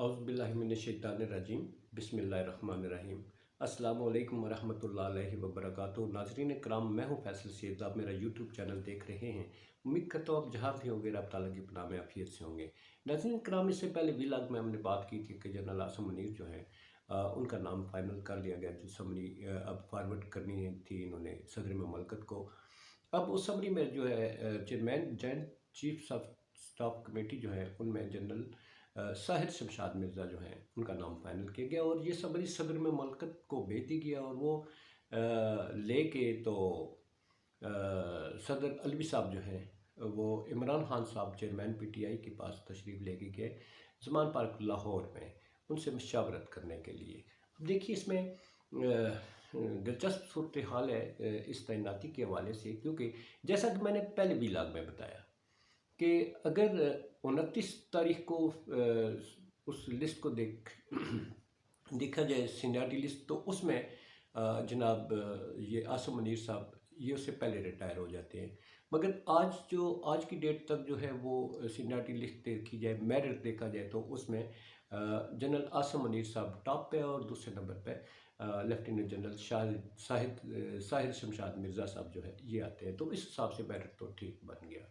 औज़ुबिल्लाहिमिनश्शैतानिर्रजीम बिस्मिल्लाहिर्रहमानिर्रहीम अस्सलामु अलैकुम वरहमतुल्लाहि वबरकातुहू। नाज़रीन कराम, मैं हूँ फैसल सैयद। आप मेरा यूट्यूब चैनल देख रहे हैं। उम्मीद करता हूँ आप जहाँ भी होंगे रब ताला की पनाह में आफियत से होंगे। नाज़रीन कराम, इससे पहले व्लॉग में हमने बात की थी कि जनरल आसिम मुनीर जो है उनका नाम फाइनल कर लिया गया। जो समरी अब फॉरवर्ड करनी थी इन्होंने सदर ममलकत को। अब उस समरी में जो है chairman joint chief of staff committee जो है उनमें जनरल साहिर शमशाद मिर्ज़ा जो हैं उनका नाम फाइनल किया गया और ये समरी सदर में ममलकत को भेज दी गया। और वो लेके तो सदर अलवी साहब जो हैं वो इमरान खान साहब चेयरमैन पीटीआई के पास तशरीफ़ लेके गए ज़मान पार्क लाहौर में उनसे मशावरत करने के लिए। अब देखिए इसमें दिलचस्प सूरत हाल है इस तैनाती के हवाले से, क्योंकि जैसा कि मैंने पहले व्लॉग में बताया कि अगर 29 तारीख को उस लिस्ट को देखा जाए सीनियरिटी लिस्ट, तो उसमें जनाब ये आसिम मुनीर साहब ये उससे पहले रिटायर हो जाते हैं। मगर आज की डेट तक जो है वो सीनियरिटी लिस्ट देखी जाए, मेरिट देखा जाए, तो उसमें जनरल आसिम मुनीर साहब टॉप पे और दूसरे नंबर पे लेफ्टिनेंट जनरल साहिर शमशाद मिर्ज़ा साहब जो है ये आते हैं। तो इस हिसाब से मेरिट तो ठीक बन गया।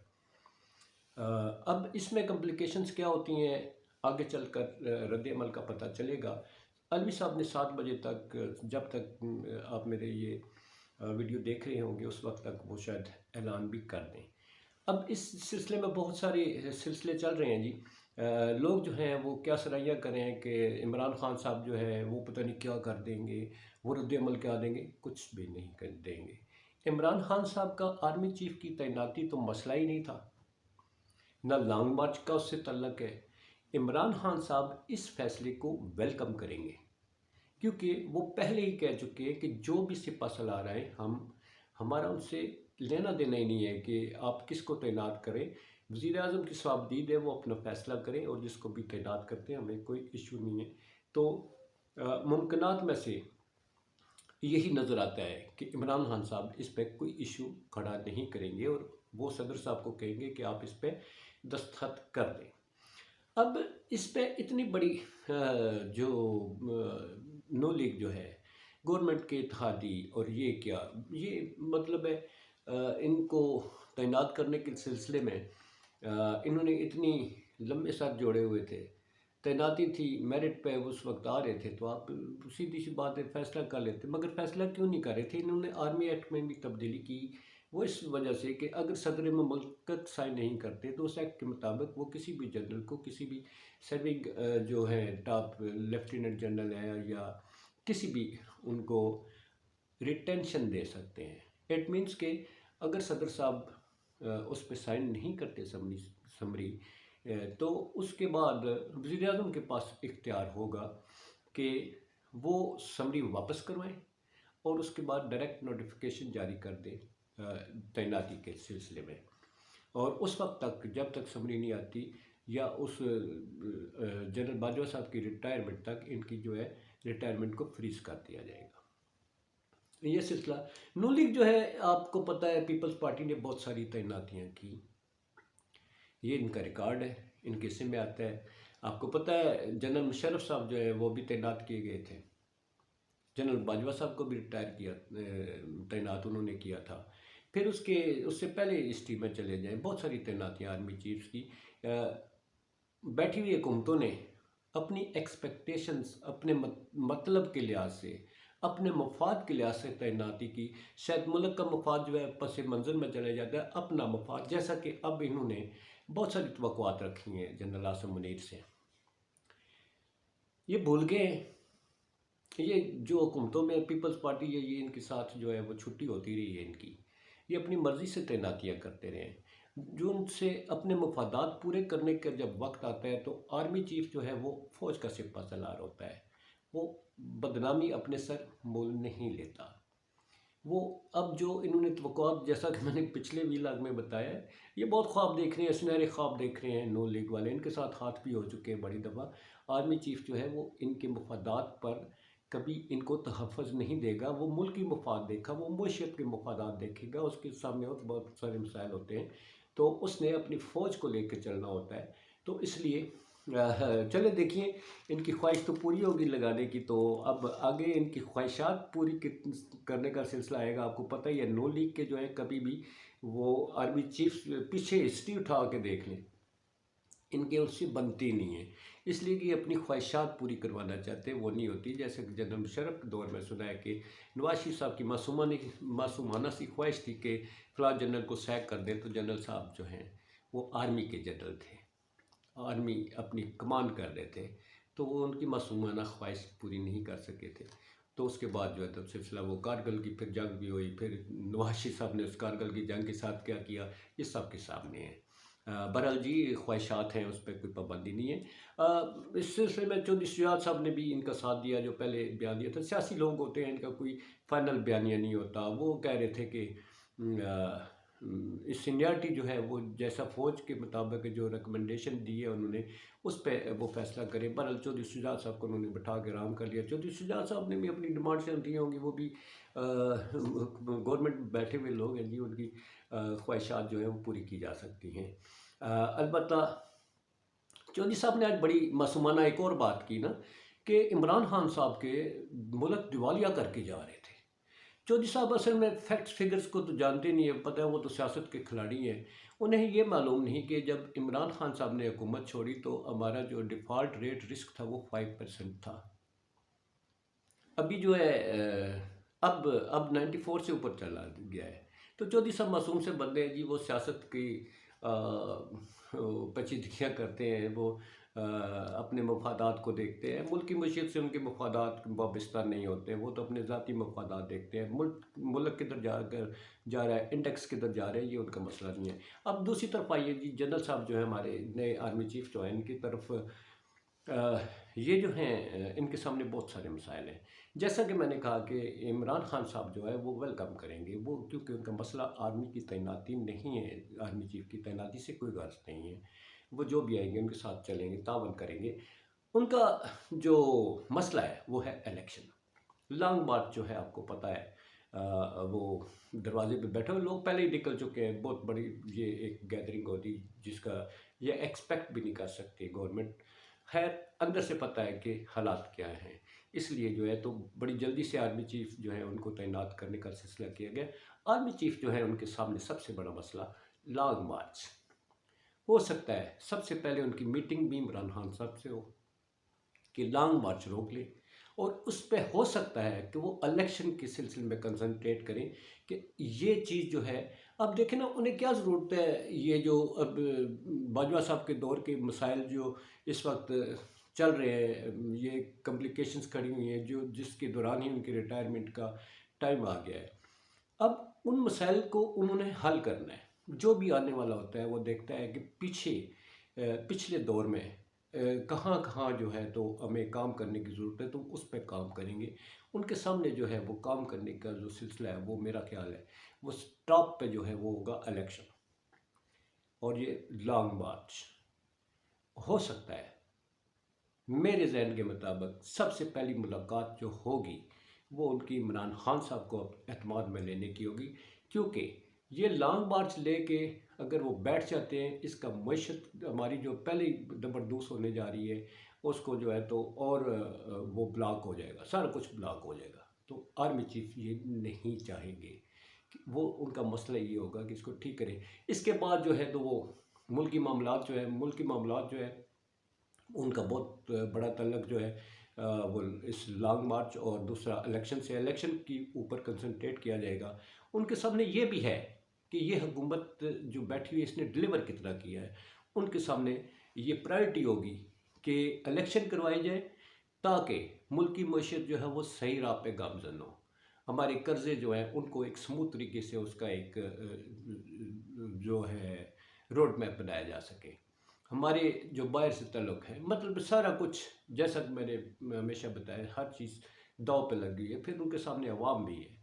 अब इसमें कम्प्लिकेशंस क्या होती हैं आगे चलकर रद्द-ए-अमल का पता चलेगा। अलवी साहब ने 7 बजे तक, जब तक आप मेरे ये वीडियो देख रहे होंगे उस वक्त तक वो शायद ऐलान भी कर दें। अब इस सिलसिले में बहुत सारे सिलसिले चल रहे हैं जी। लोग जो हैं वो क्या सराहियाँ करें कि इमरान खान साहब जो है वो पता नहीं क्या कर देंगे, वो रद्द-ए-अमल क्या देंगे। कुछ भी नहीं कर देंगे। इमरान खान साहब का आर्मी चीफ की तैनाती तो मसला ही नहीं था, ना लॉन्ग मार्च का उससे तल्लक है। इमरान खान साहब इस फैसले को वेलकम करेंगे, क्योंकि वो पहले ही कह चुके हैं कि जो भी सिपा सलार आए हमारा उनसे लेना देना ही नहीं है कि आप किसको तैनात करें। वज़ीर आज़म की स्वाबदीद है, वो अपना फ़ैसला करें और जिसको भी तैनात करते हैं हमें कोई इशू नहीं है। तो मुमकिनात में से यही नज़र आता है कि इमरान खान साहब इस पर कोई इशू खड़ा नहीं करेंगे और वो सदर साहब को कहेंगे कि आप इस पर दस्तखत कर दें। अब इस पे इतनी बड़ी जो नो लीग जो है गवर्नमेंट के इत्तेहादी, और ये क्या ये मतलब है इनको तैनात करने के सिलसिले में इन्होंने इतनी लंबे साथ जोड़े हुए थे। तैनाती थी, मेरिट पे उस वक्त आ रहे थे, तो आप सीधी सी बात है फैसला कर लेते। मगर फैसला क्यों नहीं कर रहे थे? इन्होंने आर्मी एक्ट में भी तब्दीली की। वो इस वजह से कि अगर सदर ममलकत साइन नहीं करते तो उस एक्ट के मुताबिक वो किसी भी जनरल को, किसी भी सर्विंग जो है टॉप लेफ्टिनेंट जनरल है या किसी भी, उनको रिटेंशन दे सकते हैं। इट मीन्स के अगर सदर साहब उस पर साइन नहीं करते समरी तो उसके बाद वज़ीर आज़म के पास इख्तियार होगा कि वो समरी वापस करवाएं और उसके बाद डायरेक्ट नोटिफिकेशन जारी कर दें तैनाती के सिलसिले में। और उस वक्त तक, जब तक समरी नहीं आती या उस जनरल बाजवा साहब की रिटायरमेंट तक, इनकी जो है रिटायरमेंट को फ्रीज कर दिया जाएगा। ये सिलसिला नून लीग जो है, आपको पता है पीपल्स पार्टी ने बहुत सारी तैनातियाँ की, ये इनका रिकॉर्ड है, इनके हिस्से में आता है। आपको पता है जनरल मुशर्रफ साहब जो है वो भी तैनात किए गए थे। जनरल बाजवा साहब को भी रिटायर किया, तैनात उन्होंने किया था। फिर उससे पहले इस टीम में चले जाएं, बहुत सारी तैनातियाँ आर्मी चीफ्स की। बैठी हुई हुकूमतों ने अपनी एक्सपेक्टेशंस, अपने मतलब के लिहाज से, अपने मफाद के लिहाज से तैनाती की। शायद मुल्क का मफाद जो है पस मंज़र में चले जाता है, अपना मफाद, जैसा कि अब इन्होंने बहुत सारी तवक्कुआत रखी हैं जनरल आसिम मुनीर से। ये भूल गए, ये जो हुकूमतों में पीपल्स पार्टी है, ये इनके साथ जो है वो छुट्टी होती रही है इनकी। ये अपनी मर्ज़ी से तैनातियाँ करते रहे, जो उनसे अपने मफादात पूरे करने का जब वक्त आता है तो आर्मी चीफ जो है वो फ़ौज का सिपा सलार होता है। वो बदनामी अपने सर मोल नहीं लेता। वो अब जो इन्होंने तवक्कुआत, जैसा कि मैंने पिछले व्लॉग में बताया, ये बहुत ख्वाब देख रहे हैं, सुनहरे ख्वाब देख रहे हैं नो लीग वाले। इनके साथ हाथ भी हो चुके हैं बड़ी दफ़ा। आर्मी चीफ जो है वो इनके मफादात पर कभी इनको तहफ़्फ़ुज़ नहीं देगा। वो मुल्की मफाद देखा, वो मईशत के मफादात देखेगा। उसके सामने और बहुत सारे मसाइल होते हैं, तो उसने अपनी फ़ौज को लेकर चलना होता है। तो इसलिए चले देखिए, इनकी ख्वाहिश तो पूरी होगी लगाने की, तो अब आगे इनकी ख्वाहिशात पूरी करने का सिलसिला आएगा। आपको पता ही है, नो लीग के जो है कभी भी वो आर्मी चीफ पीछे हिस्ट्री उठा के देख लें, इनके उससे बनती नहीं है, इसलिए कि अपनी ख्वाहिशात पूरी करवाना चाहते हैं, वो नहीं होती। जैसे कि जनरल मुशर्रफ के दौर में सुना है कि नवाज शरीफ साहब की मासूमाना सी ख्वाहिश थी कि फ़लाँ जनरल को सैक कर दें, तो जनरल साहब जो हैं वो आर्मी के जनरल थे, आर्मी अपनी कमान कर रहे थे, तो वो उनकी मासूमाना ख्वाहिश पूरी नहीं कर सके थे। तो उसके बाद जो है तब सिलसिला वो कारगिल की फिर जंग भी हुई, फिर नवाज शरीफ साहब ने उस कारगिल की जंग के साथ क्या किया, ये सब के सामने है। बहरहाल जी, ख्वाहिशात हैं, उस पर कोई पाबंदी नहीं है। इस सिलसिले में चौधरी शुजात साहब ने भी इनका साथ दिया, जो पहले बयान दिया था। सियासी लोग होते हैं, इनका कोई फाइनल बयानिया नहीं होता। वो कह रहे थे कि इस सीनियरिटी जो है वो जैसा फ़ौज के मुताबिक जो रिकमेंडेशन दी है उन्होंने, उस पर वो फैसला करें। बहरहाल चौधरी शुजात साहब को उन्होंने बैठा के आराम कर लिया। चौधरी शुजात साहब ने भी अपनी डिमांड से दी होंगी, वो भी गवर्नमेंट बैठे हुए लोग हैं जी, उनकी ख्वाहिशात जो है वो पूरी की जा सकती हैं। अलबत्ता चौधरी साहब ने आज बड़ी मासूमाना एक और बात की ना, कि इमरान खान साहब के मुल्क दिवालिया करके जा रहे थे। चौधरी साहब असल में फैक्ट्स फिगर्स को तो जानते नहीं है, पता है वो तो सियासत के खिलाड़ी हैं। उन्हें ये मालूम नहीं कि जब इमरान खान साहब ने हुकूमत छोड़ी तो हमारा जो डिफ़ॉल्ट रेट रिस्क था वो 5% था। अभी जो है अब 94 से ऊपर चला गया है। तो चौधरी साहब मासूम से बंदे हैं जी, वो सियासत की पेचीदगियाँ करते हैं, वो अपने मफादात को देखते हैं। मुल्क की मईशत से उनके मफादात वाबस्ता नहीं होते, वो तो अपने ज़ाती मफादात देखते हैं। मुल्क किधर जा रहा है, इंडेक्स किधर जा रहे हैं, ये उनका मसला नहीं है। अब दूसरी तरफ आइए जी, जनरल साहब जो है हमारे नए आर्मी चीफ जो है, इनकी तरफ ये जो हैं इनके सामने बहुत सारे मसाइल हैं। जैसा कि मैंने कहा कि इमरान खान साहब जो है वो वेलकम करेंगे, वो क्योंकि उनका मसला आर्मी की तैनाती नहीं है, आर्मी चीफ की तैनाती से कोई गर्ज नहीं है। वो जो भी आएंगे उनके साथ चलेंगे, तावन करेंगे। उनका जो मसला है वो है इलेक्शन। लॉन्ग मार्च जो है आपको पता है, वो दरवाजे पे बैठे हुए लोग पहले ही निकल चुके हैं। बहुत बड़ी ये एक गैदरिंग होती जिसका ये एक्सपेक्ट भी नहीं कर सकती गवर्नमेंट। खैर, अंदर से पता है कि हालात क्या हैं, इसलिए जो है तो बड़ी जल्दी से आर्मी चीफ जो है उनको तैनात करने का सिलसिला किया गया। आर्मी चीफ जो है उनके सामने सबसे बड़ा मसला लॉन्ग मार्च। हो सकता है सबसे पहले उनकी मीटिंग भी इमरान खान साहब से हो कि लॉन्ग मार्च रोक ले, और उस पर हो सकता है कि वो इलेक्शन के सिलसिले में कंसंट्रेट करें कि ये चीज़ जो है। अब देखें ना, उन्हें क्या ज़रूरत है, ये जो अब बाजवा साहब के दौर के मसाइल जो इस वक्त चल रहे हैं, ये कम्प्लिकेशंस खड़ी हुई हैं जो जिसके दौरान ही उनके रिटायरमेंट का टाइम आ गया है। अब उन मसाइल को उन्होंने हल करना है। जो भी आने वाला होता है वो देखता है कि पिछले दौर में कहाँ कहाँ जो है तो हमें काम करने की ज़रूरत है, तो उस पर काम करेंगे। उनके सामने जो है वो काम करने का जो सिलसिला है वो मेरा ख्याल है वो टॉप पे जो है वो होगा इलेक्शन, और ये लॉन्ग मार्च। हो सकता है मेरे जहन के मुताबिक सबसे पहली मुलाकात जो होगी वो उनकी इमरान खान साहब को एतमाद में लेने की होगी, क्योंकि ये लॉन्ग मार्च लेके अगर वो बैठ जाते हैं, इसका मईशत हमारी जो पहले ही जबरदूस होने जा रही है उसको जो है तो और वो ब्लॉक हो जाएगा, सारा कुछ ब्लॉक हो जाएगा। तो आर्मी चीफ ये नहीं चाहेंगे कि वो, उनका मसला ये होगा कि इसको ठीक करें। इसके बाद जो है तो वो मुल्की मामलात जो है उनका बहुत बड़ा तल्लक जो है वो इस लॉन्ग मार्च और दूसरा इलेक्शन से, इलेक्शन की ऊपर कंसंट्रेट किया जाएगा। उनके सामने ये भी है कि ये हुकूमत जो बैठी हुई है इसने डिलीवर कितना किया है। उनके सामने ये प्रायोरिटी होगी कि इलेक्शन करवाई जाए ताकि मुल्क की मईशत जो है वो सही राह पे गामजन हो, हमारे कर्ज़े जो हैं उनको एक स्मूथ तरीके से उसका एक जो है रोड मैप बनाया जा सके। हमारे जो बाहर से ताल्लुक़ है, मतलब सारा कुछ जैसा कि मैंने हमेशा बताया, हर चीज़ दांव पे लग गई है। फिर उनके सामने अवाम भी है।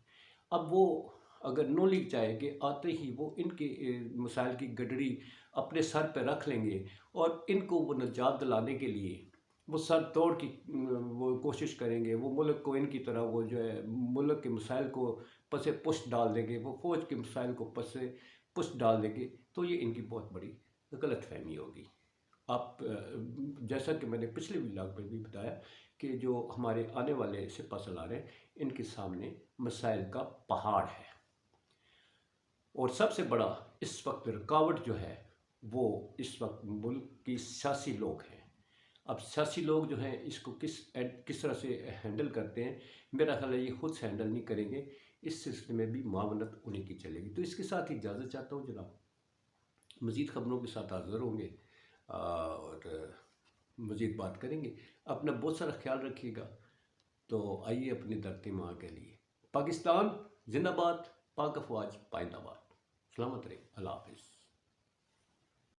अब वो अगर नो लीग चाहे कि आते ही वो इनके मसाइल की गडरी अपने सर पे रख लेंगे और इनको वो निजात दिलाने के लिए वो सर तोड़ की वो कोशिश करेंगे, वो मुल्क को इनकी तरह वो जो है मुल्क के मसाइल को पसे पुश डाल देंगे, वो फ़ौज के मसाइल को पसे पुश डाल देंगे, तो ये इनकी बहुत बड़ी गलत फहमी होगी। आप जैसा कि मैंने पिछले व्लॉग में भी बताया कि जो हमारे आने वाले सिपा सलार हैं, इनके सामने मसाइल का पहाड़ है। और सबसे बड़ा इस वक्त रुकावट जो है वो इस वक्त मुल्क की सियासी लोग हैं। अब सियासी लोग जो हैं इसको किस तरह से हैंडल करते हैं, मेरा ख्याल है ये खुद से हैंडल नहीं करेंगे। इस सिलसिले में भी मावनत उन्हीं की चलेगी। तो इसके साथ ही इजाज़त चाहता हूँ जनाब, मज़ीद ख़बरों के साथ हाज़िर होंगे और मज़ीद बात करेंगे। अपना बहुत सारा ख्याल रखिएगा। तो आइए अपनी धरती माँ के लिए। पाकिस्तान जिंदाबाद, पाक अफवाज पाइंदाबाद। सलामत रहे, अल्लाह हाफिज़।